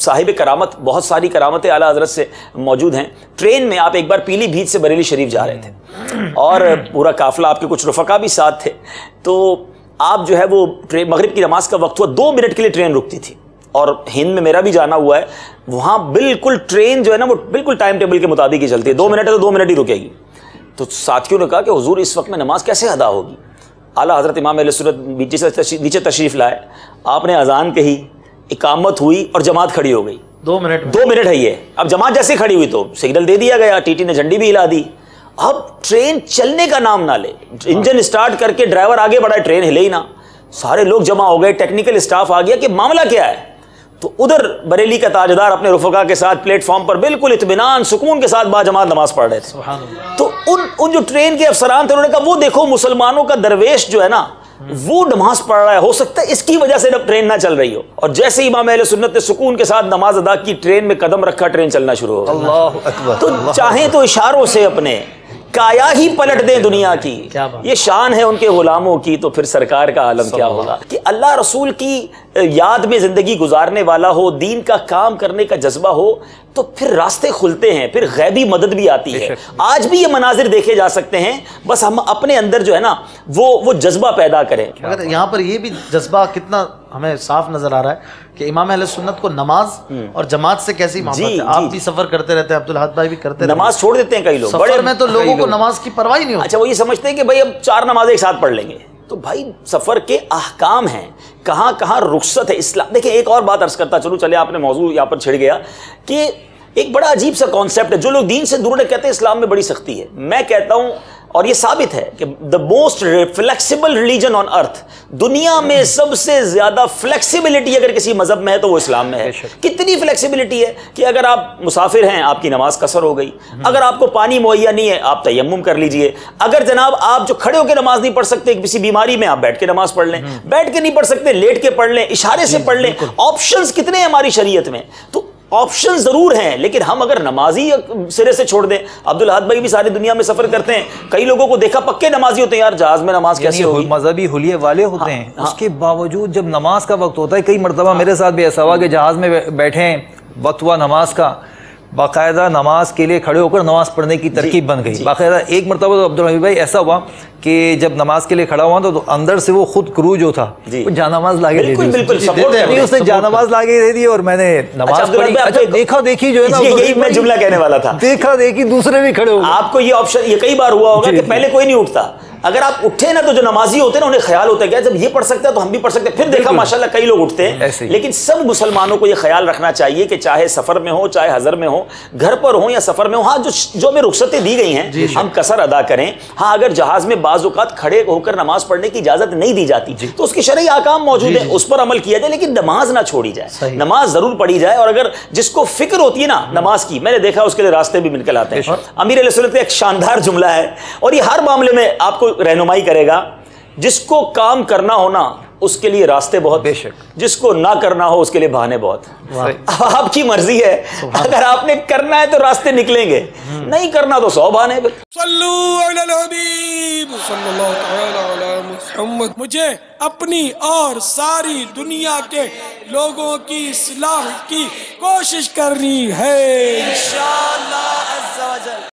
صاحب کرامت، بہت ساری کرامتیں اعلیٰ حضرت سے موجود ہیں. ٹرین میں آپ ایک بار پیلی بھیت سے بریلی شریف جا رہے تھے اور پورا قافلہ، آپ کے کچھ رفقا بھی ساتھ تھے. تو آپ جو ہے وہ مغرب کی نماز کا وقت ہوا، 2 منٹ کے لیے ٹرین رکتی تھی. اور ہند میں میرا بھی جانا ہوا ہے، وہاں بالکل ٹرین جو ہے نا وہ بالکل ٹائم ٹیبل کے مطابق ہی چلتی ہے. 2 منٹ ہے تو 2 منٹ ہی رکے گی. تو ساتھیوں نے کہا کہ حضور اس وقت میں نماز کیسے ادا ہوگی؟ اعلیٰ حضرت امام اہل سنت نیچے تشریف لائے، آپ نے اذان کہی، اقامت ہوئی اور جماعت کھڑی ہو گئی. 2 منٹ 2 منٹ ہے یہ. اب جماعت جیسے کھڑی ہوئی تو سگنل دے دیا گیا، ٹی ٹی نے جھنڈی بھی ہلا دی. اب ٹرین چلنے کا نام نہ لے، انجن اسٹارٹ کر کے ڈرائیور آگے بڑھا، ٹرین ہلے ہی نہ. سارے لوگ جمع ہو گئے، ٹیکنیکل اسٹاف آ گیا کہ معاملہ کیا ہے. تو ادھر بریلی کا تاجدار اپنے رفقا کے ساتھ پلیٹ فارم پر بالکل اطمینان سکون کے ساتھ با جماعت نماز پڑھ رہے تھے. تو ان جو ٹرین کے افسران تھے انہوں نے کہا وہ دیکھو مسلمانوں کا درویش جو ہے نا وہ نماز پڑھ رہا ہے، ہو سکتا ہے اس کی وجہ سے ٹرین نہ چل رہی ہو. اور جیسے ہی امام اہل سنت نے سکون کے ساتھ نماز ادا کی، ٹرین میں قدم رکھا، ٹرین چلنا شروع ہو گئی. اللہ اکبر. تو چاہیں تو اشاروں سے اپنے کایا ہی پلٹ دیں دنیا کی. یہ شان ہے ان کے غلاموں کی. تو پھر سرکار کا عالم کیا ہوگا کہ اللہ رسول کی یاد میں زندگی گزارنے والا ہو، دین کا کام کرنے کا جذبہ ہو، تو پھر راستے کھلتے ہیں، پھر غیبی مدد بھی آتی ہے. آج بھی یہ مناظر دیکھے جا سکتے ہیں، بس ہم اپنے اندر جو ہے نا وہ جذبہ پیدا کریں. اگر یہاں پر یہ بھی جذبہ کتنا ہمیں صاف نظر آ رہا ہے کہ امام اہل سنت کو نماز اور جماعت سے کیسی محبت ہے. آپ بھی سفر کرتے رہتے ہیں، عبدالحاد بھائی بھی کرتے رہتے ہیں، نماز چھوڑ دیتے ہیں کئی لوگ. سفر میں تو لوگوں کو نماز کی پرواہ نہیں ہوتی. اچھا وہ یہ سمجھتے ہیں کہ بھائی اب 4 نمازیں ایک ساتھ پڑھ لیں گے. تو بھائی سفر کے احکام ہیں، کہاں کہاں رخصت ہے اسلام. دیکھیں ایک اور بات عرض کرتا چلے آپ نے موضوع یہاں پر چھڑ گیا کہ ایک بڑا عجیب سا کانسیپٹ ہے. جو لوگ دین سے دور کہتے ہیں اسلام میں بڑی سختی ہے. میں کہتا ہوں اور یہ ثابت ہے کہ the most flexible religion on earth, دنیا میں سب سے زیادہ فلیکسیبلٹی اگر کسی مذہب میں ہے تو وہ اسلام میں ہے. کتنی فلیکسیبلٹی ہے کہ اگر آپ مسافر ہیں آپ کی نماز قصر ہو گئی، اگر آپ کو پانی مہیا نہیں ہے آپ تیمم کر لیجئے، اگر جناب آپ جو کھڑے ہو کے نماز نہیں پڑھ سکتے کسی بیماری میں آپ بیٹھ کے نماز پڑھ لیں، بیٹھ کے نہیں پڑھ سکتے لیٹ کے پڑھ لیں، اشارے سے پڑھ لیں. آپشنز کتنے ہیں ہماری شریعت میں. تو آپشن ضرور ہیں، لیکن ہم اگر نمازی سرے سے چھوڑ دیں. عبدالحاد بھائی بھی ساری دنیا میں سفر کرتے ہیں، کئی لوگوں کو دیکھا پکے نمازی ہوتے ہیں، یار جہاز میں نماز کیسے ہوگی؟ مذہبی حلیے والے ہوتے ہیں، اس کے باوجود جب نماز کا وقت ہوتا ہے، کئی مرتبہ میرے ساتھ بھی ایسا ہوا کہ جہاز میں بیٹھے ہیں، وقت ہوا نماز کا، باقاعدہ نماز کے لیے کھڑے ہو کر نماز پڑھنے کی ترکیب بن گئی. باقاعدہ ایک مرتبہ تو عبدالحبیب بھائی ایسا ہوا کہ جب نماز کے لیے کھڑا ہوا تو اندر سے وہ خود کرو جو تھا وہ جانماز لا کے دے دی. اس نے جانماز لا کے دے دی اور میں نے نماز پڑھی. دیکھا دیکھی جو ہے نا، یہی میں جملہ کہنے والا تھا، دیکھا دیکھی دوسرے بھی کھڑے ہو گئے. آپ کو یہ آپشن یہ کئی بار ہوا ہوگا کہ پہلے کوئی نہیں اٹھتا، اگر آپ اٹھے نا تو جو نمازی ہوتے ہیں نا انہیں خیال ہوتا ہے کہ جب یہ پڑھ سکتا ہے تو ہم بھی پڑھ سکتے ہیں. پھر دیکھا ماشاءاللہ کئی لوگ اٹھتے ہیں. لیکن سب مسلمانوں کو یہ خیال رکھنا چاہیے کہ چاہے سفر میں ہو، چاہے حضر میں ہو، گھر پر ہو یا سفر میں ہو، ہاں جو ہمیں رخصتیں دی گئی ہیں ہم قصر ادا کریں. ہاں اگر جہاز میں بعض اوقات کھڑے ہو کر نماز پڑھنے کی اجازت نہیں دی جاتی تو اس کی شرعی احکام موجود ہیں، اس پر عمل کیا جائے، لیکن نماز نہ چھوڑی جائے. نماز ضرور پڑھی جائے. اور اگر جس کو فکر ہوتی ہے نا نماز کی، میں نے دیکھا اس کے لیے راستے بھی نکل آتے ہیں. امیر علیہ سنت کا ایک شاندار جملہ ہے اور یہ ہر معاملے میں آپ کو رہنمائی کرے گا. جس کو کام کرنا ہونا اس کے لیے راستے بہت، بے شک جس کو نہ کرنا ہو اس کے لیے بہانے بہت. آپ کی مرضی ہے، اگر آپ نے کرنا ہے تو راستے نکلیں گے، نہیں کرنا تو 100 بہانے. صلو علی الحبیب صلی اللہ تعالی علی محمد. مجھے اپنی اور ساری دنیا کے لوگوں کی اصلاح کی کوشش کرنی ہے انشاءاللہ عز و جل.